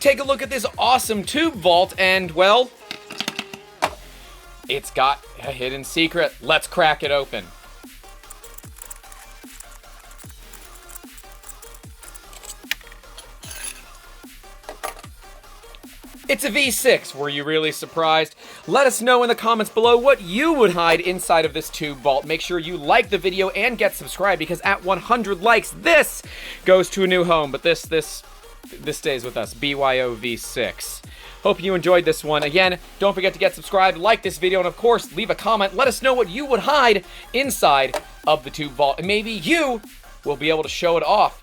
take a look at this awesome tube vault, and, well, it's got a hidden secret. Let's crack it open. It's a V6. Were you really surprised? Let us know in the comments below what you would hide inside of this tube vault. Make sure you like the video and get subscribed, because at 100 likes, this goes to a new home. But this stays with us. BYO V6. Hope you enjoyed this one. Again, don't forget to get subscribed, like this video, and of course, leave a comment. Let us know what you would hide inside of the tube vault, and maybe you will be able to show it off